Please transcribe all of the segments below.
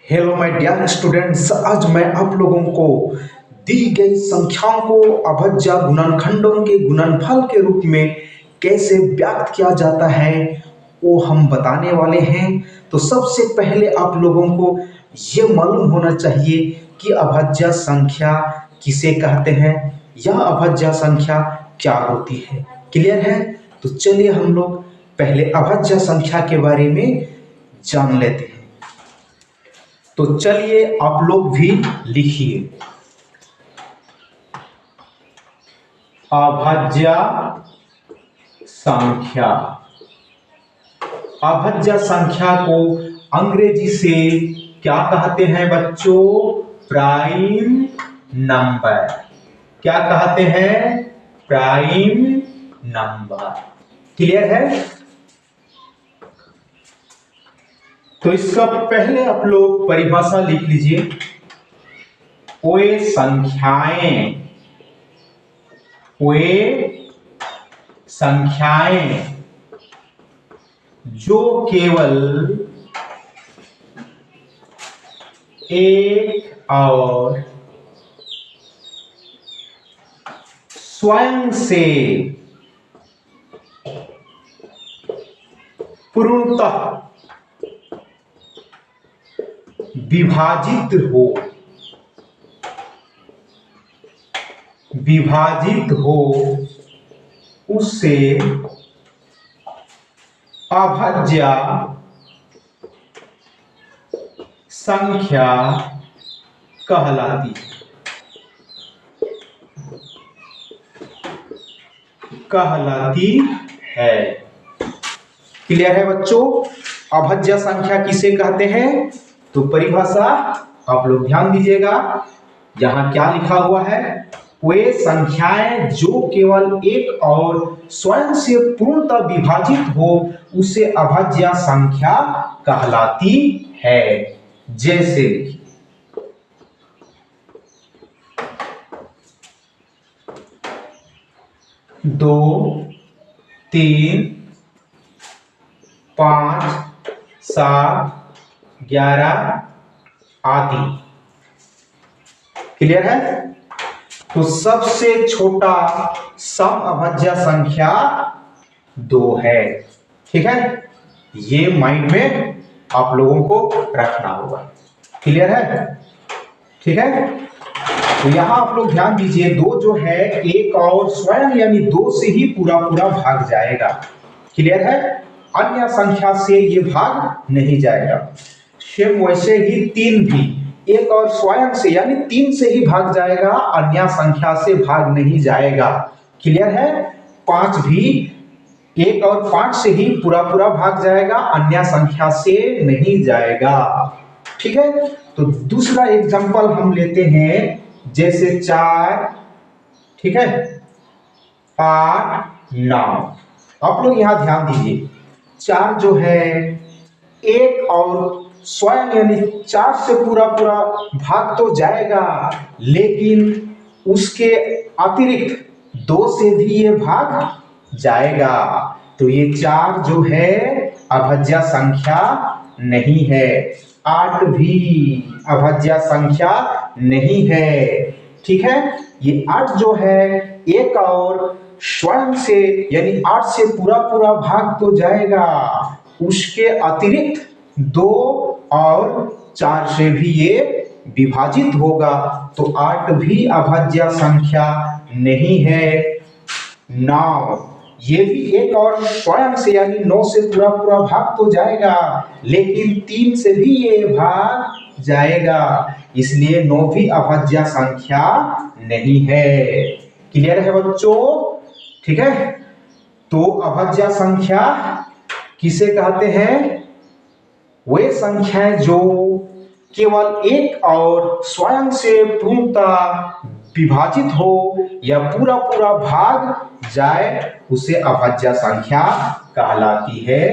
Hello my dear students, आज मैं आप लोगों को दी गई संख्याओं को अभज्य गुणनखंडों के गुणनफल के रूप में कैसे व्यक्त किया जाता है वो हम बताने वाले हैं। तो सबसे पहले आप लोगों को ये मालूम होना चाहिए कि अभज्य संख्या किसे कहते हैं या अभज्य संख्या क्या होती है। क्लियर है? तो चलिए हम लोग पहले अभज्य संख्या के बारे में जान लेते हैं। तो चलिए आप लोग भी लिखिए अभाज्य संख्या। अभाज्य संख्या को अंग्रेजी से क्या कहते हैं बच्चों? Prime number. क्या कहते हैं? Prime number. क्लियर है? तो इसका पहले आप लोग परिभाषा लिख लीजिए। वे संख्याएं जो केवल एक और स्वयं से पूर्णतः विभाजित हो उससे अभाज्य संख्या कहलाती है। क्लियर है बच्चों? अभाज्य संख्या किसे कहते हैं? तो परिभाषा आप लोग ध्यान दीजिएगा। यहां क्या लिखा हुआ है? वे संख्याएं जो केवल एक और स्वयं से पूर्णतः विभाजित हो उसे अभाज्य संख्या कहलाती है। जैसे 2, 3, 5, 7, 11 आदि। क्लियर है? तो सबसे छोटा समअभाज्य संख्या 2 है। ठीक है? ये माइंड में आप लोगों को रखना होगा। क्लियर है? ठीक है? तो यहां आप लोग ध्यान दीजिए, 2 जो है एक और स्वयं यानी 2 से ही पूरा भाग जाएगा। क्लियर है? अन्य संख्या से ये भाग नहीं जाएगा। सेम वैसे ही 3 भी एक और स्वयं से यानी 3 से ही भाग जाएगा, अन्य संख्या से भाग नहीं जाएगा। क्लियर है? 5 भी एक और 5 से ही पूरा भाग जाएगा, अन्य संख्या से नहीं जाएगा। ठीक है? तो दूसरा एग्जांपल हम लेते हैं, जैसे 4, ठीक है, 8, 9। आप लोग यहां ध्यान दीजिए, 4 जो है एक और स्वयं यानी 4 से पूरा भाग तो जाएगा, लेकिन उसके अतिरिक्त 2 से भी ये भाग जाएगा। तो ये 4 जो है अभाज्य संख्या नहीं है। 8 भी अभाज्य संख्या नहीं है। ठीक है? ये 8 जो है एक और स्वयं से यानी 8 से पूरा भाग तो जाएगा, उसके अतिरिक्त 2 और 4 से भी ये विभाजित होगा। तो 8 भी अभाज्य संख्या नहीं है। 9 ये भी एक और स्वयं से यानी 9 से पूरा भाग तो जाएगा, लेकिन 3 से भी ये भाग जाएगा, इसलिए 9 भी अभाज्य संख्या नहीं है। क्लियर है बच्चों? ठीक है? तो अभाज्य संख्या किसे कहते हैं? वे संख्याएं जो केवल एक और स्वयं से पूर्णतः विभाजित हो या पूरा भाग जाए उसे अभाज्य संख्या कहलाती है।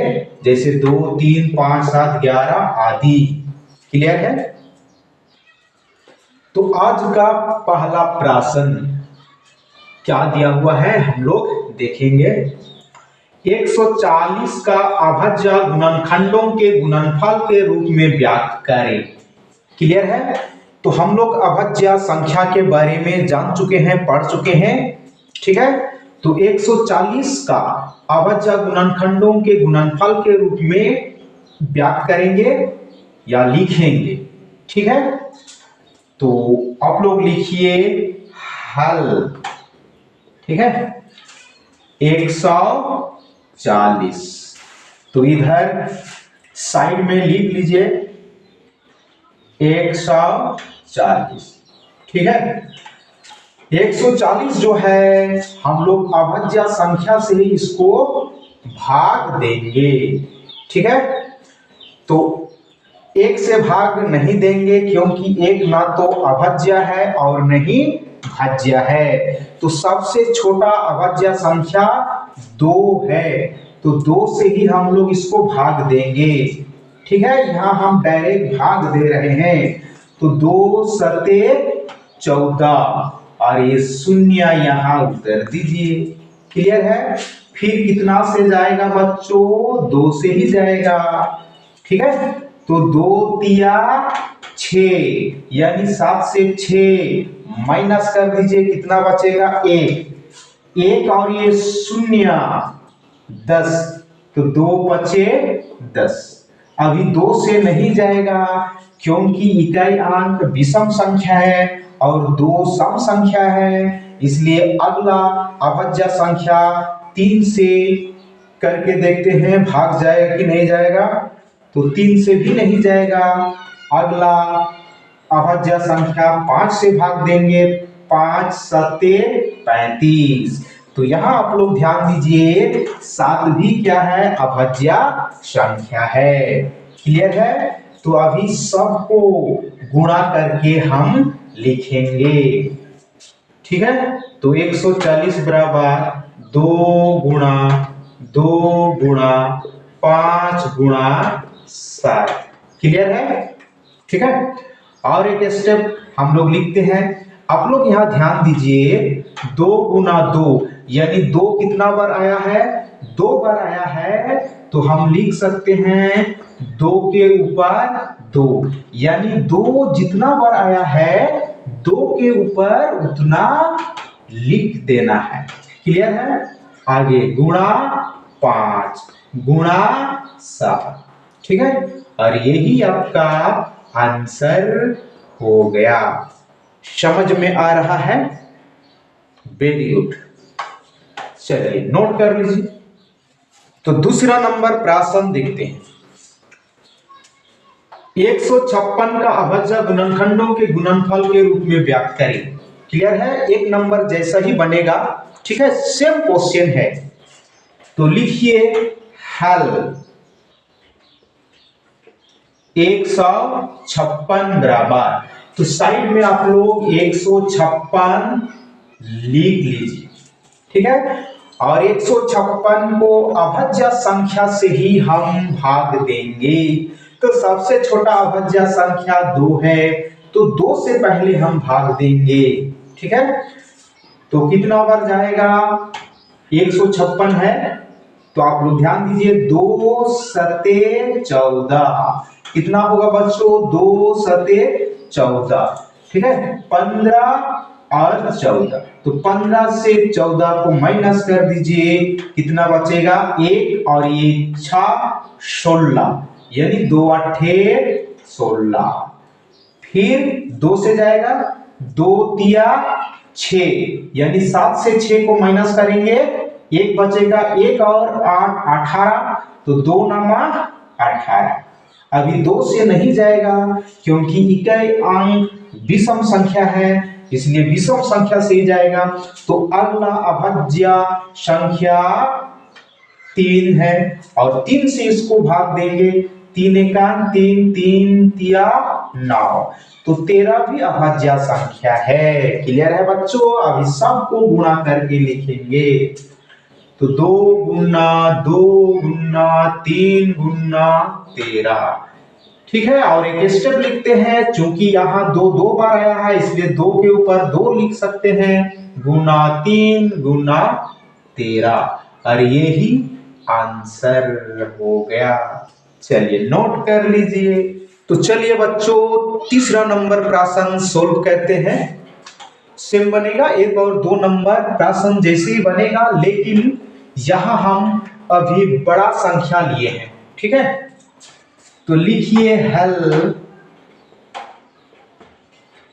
जैसे 2, 3, 5, 7, 11 आदि। क्लियर है? तो आज का पहला प्रश्न क्या दिया हुआ है हम लोग देखेंगे। 140 का अभाज्य गुणनखंडों के गुणनफल के रूप में व्यक्त करें। क्लियर है? तो हम लोग अभाज्य संख्या के बारे में जान चुके हैं, पढ़ चुके हैं। ठीक है, तो 140 का अभाज्य गुणनखंडों के गुणनफल के रूप में व्याख्या करेंगे या लिखेंगे। ठीक है, तो आप लोग लिखिए हल। ठीक है, 140, तो इधर साइड में लिख लीजिए 140। ठीक है, 140 जो है हम लोग अभाज्य संख्या से ही इसको भाग देंगे। ठीक है, तो एक से भाग नहीं देंगे क्योंकि एक ना तो अभाज्य है और नहीं भाज्य है। तो सबसे छोटा अभाज्य संख्या 2 है, तो 2 से ही हम लोग इसको भाग देंगे। ठीक है, यहां हम डायरेक्ट भाग दे रहे हैं, तो 2 सते 14 और ये शून्य यहां उतर दीजिए। क्लियर है? फिर कितना से जाएगा बच्चों? 2 से ही जाएगा। ठीक है, तो 2 तिया 6, यानी 7 से 6 माइनस कर दीजिए, कितना बचेगा? 1 और ये शून्य 10, तो 2 बचे 10। अभी 2 से नहीं जाएगा क्योंकि इकाई अंक विषम संख्या है और 2 सम संख्या है, इसलिए अगला अभाज्य संख्या 3 से करके देखते हैं भाग जाएगा कि नहीं जाएगा। तो 3 से भी नहीं जाएगा। अगला अभाज्य संख्या 5 से भाग देंगे, 5 सते 35। तो यहां आप लोग ध्यान दीजिए 7 भी क्या है? अभाज्य संख्या है। क्लियर है? तो अभी सबको गुणा करके हम लिखेंगे। ठीक है, तो 140 बराबर 2 गुणा 2 गुणा 5 गुणा 7। क्लियर है? ठीक है, और एक स्टेप हम लोग लिखते हैं। आप लोग यहां ध्यान दीजिए 2 गुणा 2, यानी 2 कितना बार आया है? 2 बार आया है, तो हम लिख सकते हैं 2 के ऊपर 2, यानी 2 जितना बार आया है 2 के ऊपर उतना लिख देना है। क्लियर है? आगे गुणा 5 गुणा 7। ठीक है, और यही आपका आंसर हो गया। समझ में आ रहा है? वेरी गुड, चलिए नोट कर लीजिए। तो दूसरा नंबर प्रश्न देखते हैं। 156 का अभाज्य गुणनखंडों के गुणनफल के रूप में व्याख्या करें। क्लियर है? एक नंबर जैसा ही बनेगा। ठीक है, सेम क्वेश्चन है, तो लिखिए हल 156 बराबर, तो साइड में आप लोग 156 लिख लीजिए। ठीक है, और 156 को अभाज्य संख्या से ही हम भाग देंगे। तो सबसे छोटा अभाज्य संख्या 2 है, तो 2 से पहले हम भाग देंगे। ठीक है, तो कितना बार जाएगा? 156 है, तो आप लोग ध्यान दीजिए 2 सते 14, कितना होगा बच्चों? 2 सते 14। ठीक है, 15 और 14, तो 15 से 14 को माइनस कर दीजिए, कितना बचेगा? 1 और ये 6 16, यानी 2 8 16। फिर 2 से जाएगा, 2 तिया 6, यानी 7 से 6 को माइनस करेंगे, 1 बचेगा, 1 और 8 18, तो 2 नमा 18। अभी 2 से नहीं जाएगा क्योंकि इकाई अंक विषम संख्या है, इसलिए विषम संख्या से ही जाएगा। तो अगला अभाज्य संख्या 3 है और 3 से इसको भाग देंगे, 3 एका 3, 3 तिया 9, तो 13 भी अभाज्य संख्या है। क्लियर है बच्चों? अभी सबको गुणा करके लिखेंगे, तो 2 गुना 2 गुना 3 गुना 13। ठीक है, और एक स्टेप लिखते हैं, चूंकि यहाँ 2 2 बार आया है इसलिए 2 के ऊपर 2 लिख सकते हैं, गुना 3 गुना 13, और यही आंसर हो गया। चलिए नोट कर लीजिए। तो चलिए बच्चों तीसरा नंबर प्रश्न सोल्व करते हैं। सेम बनेगा, 1 और 2 नंबर प्रश्न जैसे ही बनेगा, लेकिन यहां हम अभी बड़ा संख्या लिए हैं। ठीक है, तो लिखिए हल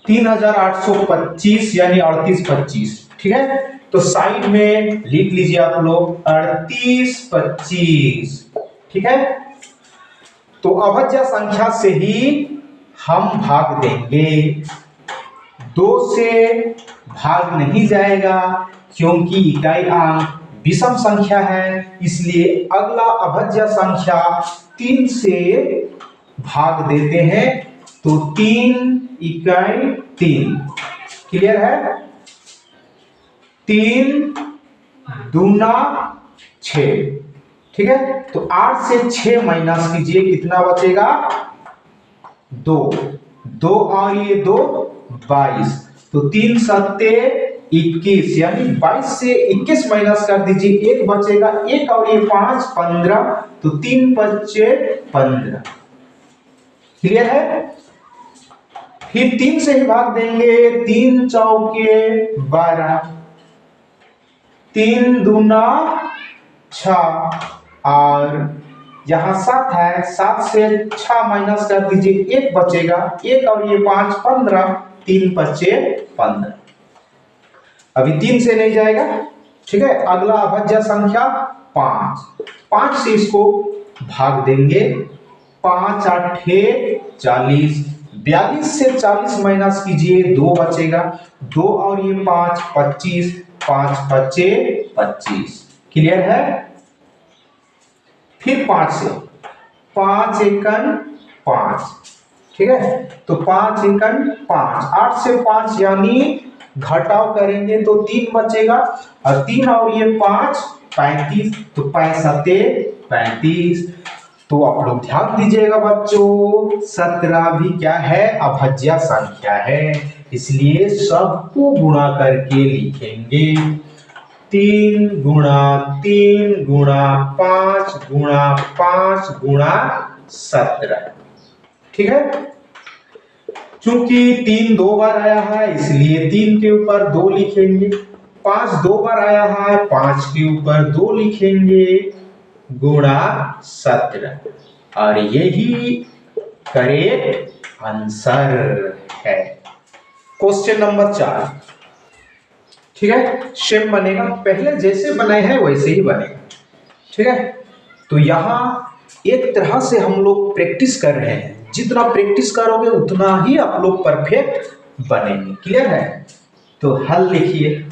3825 यानी 3825। ठीक है, तो साइड में लिख लीजिए आप लोग 3825। ठीक है, तो अभाज्य संख्या से ही हम भाग देंगे, 2 से भाग नहीं जाएगा क्योंकि इकाई अंक विषम संख्या है, इसलिए अगला अभाज्य संख्या 3 से भाग देते हैं। तो 3 इकाई 3, क्लियर है? 3 दूना 6। ठीक है, तो 8 से 6 माइनस कीजिए, कितना बचेगा? 2 और ये 2 22। तो 3 सत्ते 21 यानी 22 से 21 माइनस कर दीजिए, 1 बचेगा, 1 और ये 5 15। तो 3 बचे 15। क्लियर है? फिर 3 से ही भाग देंगे, 3 चौके 12, 3 दूना 6 और यहां 7 है, 7 से 6 माइनस कर दीजिए, 1 बचेगा, 1 और ये 5 15। 3 बचे 15। अभी 3 से नहीं जाएगा। ठीक है, अगला अभाज्य संख्या 5 से इसको भाग देंगे, 5 8 40, 42 से 40 माइनस कीजिए, 2 बचेगा, 2 और ये 5 25, 5 बचे 25। क्लियर है? फिर 5 से 5 एकन 5। ठीक है, तो 5 एकन 5, 8 से 5 यानी घटाव करेंगे तो 3 बचेगा, और 3 और ये 5 35। तो 5 35। तो आप लोग ध्यान दीजिएगा बच्चों, 17 भी क्या है? अभाज्य संख्या है, इसलिए सबको गुणा करके लिखेंगे। 3 गुणा 3 गुणा 5 गुणा 5 गुणा 17। ठीक है, चूंकि 3 2 बार आया है इसलिए 3 के ऊपर 2 लिखेंगे, 5 2 बार आया है 5 के ऊपर 2 लिखेंगे, गुणा 17। और यही करेक्ट आंसर है। Question number 4। ठीक है, सेम बनेगा, पहले जैसे बनाए हैं वैसे ही बनेगा। ठीक है, तो यहां एक तरह से हम लोग प्रैक्टिस कर रहे हैं, जितना प्रैक्टिस करोगे उतना ही आप लोग परफेक्ट बनेंगे। क्लियर है? तो हल लिखिए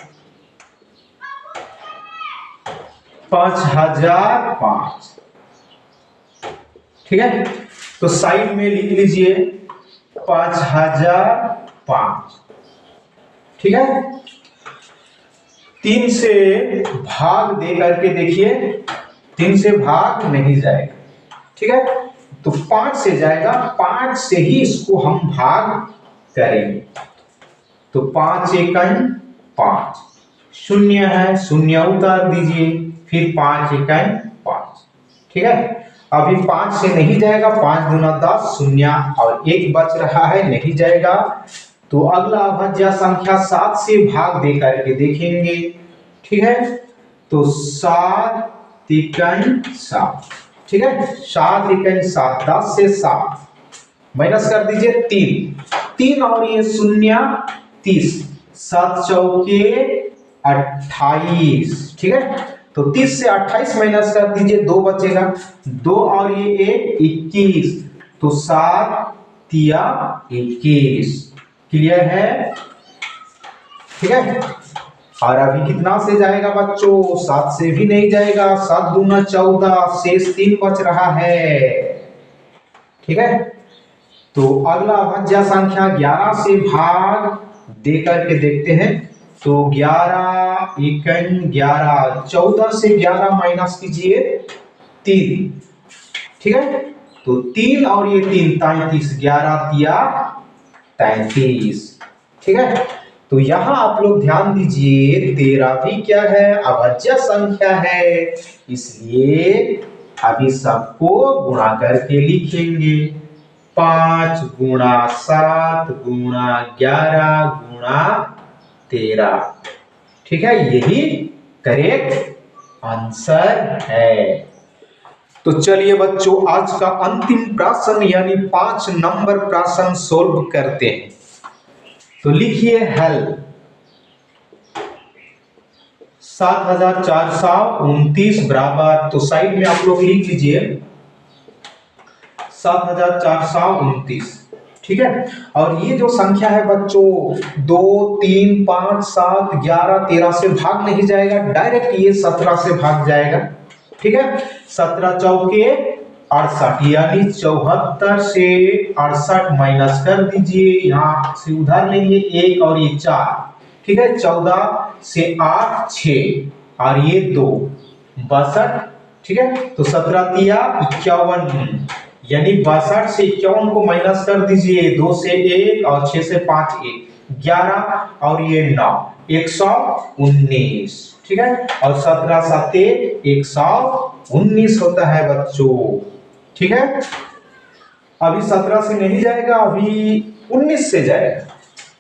5005। ठीक है, तो साइड में लिख लीजिए 5005। ठीक है, 3 से भाग दे करके देखिए, 3 से भाग नहीं जाएगा। ठीक है, तो 5 से जाएगा, 5 से ही इसको हम भाग करेंगे। तो 5 एकन 5, 0 है, 0 उतार दीजिए, फिर 5 एकन 5। ठीक है, अभी 5 से नहीं जाएगा, 5 दूना 10, 0 और 1 बच रहा है, नहीं जाएगा। तो अगला अभाज्य संख्या 7 से भाग दे करके देखेंगे। ठीक है, तो 7 एकन 7। ठीक है, 7 एकन 7, 10 से 7 माइनस कर दीजिए, 3 और ये 0 30, 7 चौके 28। ठीक है, तो 30 से 28 माइनस कर दीजिए, 2 बचेगा, 2 और ये 1 21। तो 7 तिया 21। क्लियर है? ठीक है, और अभी कितना से जाएगा बच्चों? 7 से भी नहीं जाएगा, 7 दूना 14, शेष 3 बच रहा है। ठीक है, तो अगला अभाज्य संख्या 11 से भाग दे करके देखते हैं। तो 11 एकन 11, 14 से 11 माइनस कीजिए, 3। ठीक है, तो 3 और ये 3 33, 11 तिया 33। ठीक है, तो यहां आप लोग ध्यान दीजिए, 13 भी क्या है? अभाज्य संख्या है, इसलिए अभी सबको गुणा करके लिखेंगे। 5 गुणा 7 गुणा 11 गुणा 13। ठीक है, यही करेक्ट आंसर है। तो चलिए बच्चों, आज का अंतिम प्रश्न यानी 5 नंबर प्रश्न सोल्व करते हैं। तो लिखिए हल 7429 बराबर, तो साइड में आप लोग लिख लीजिए 7429। ठीक है, और ये जो संख्या है बच्चों 2 3 5 7 11 13 से भाग नहीं जाएगा, डायरेक्ट ये 17 से भाग जाएगा। ठीक है, 17 चौके 68 यानी 74 से 68 माइनस कर दीजिए, यहां से उधर लेंगे 1 और ये 4। ठीक है, 14 से 8 6 और ये 2 62। ठीक है, तो 17 तिया 51 यानी 62 से 51 को माइनस कर दीजिए, 2 से 1 और 6 से 5 1 11 और ये 9 119। ठीक है, और 17 7 119 होता है बच्चों। ठीक है, अभी 17 से नहीं जाएगा, अभी 19 से जाएगा।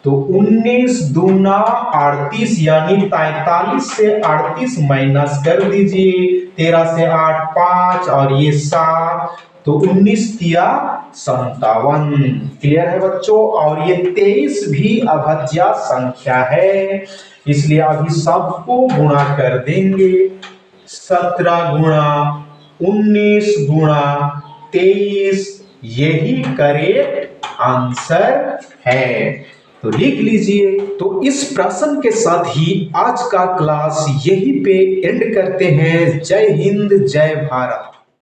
तो 19 दूना 38 यानी 43 से 38 माइनस कर दीजिए, 13 से 8 5 और ये 7, तो 19 तिया 57। क्लियर है बच्चों, और ये 23 भी अभाज्य संख्या है, इसलिए अभी सबको गुणा कर देंगे। 17 गुणा 19 गुणा 23 यही करेक्ट आंसर है, तो लिख लीजिए। तो इस प्रश्न के साथ ही आज का क्लास यहीं पे एंड करते हैं। जय हिंद, जय भारत।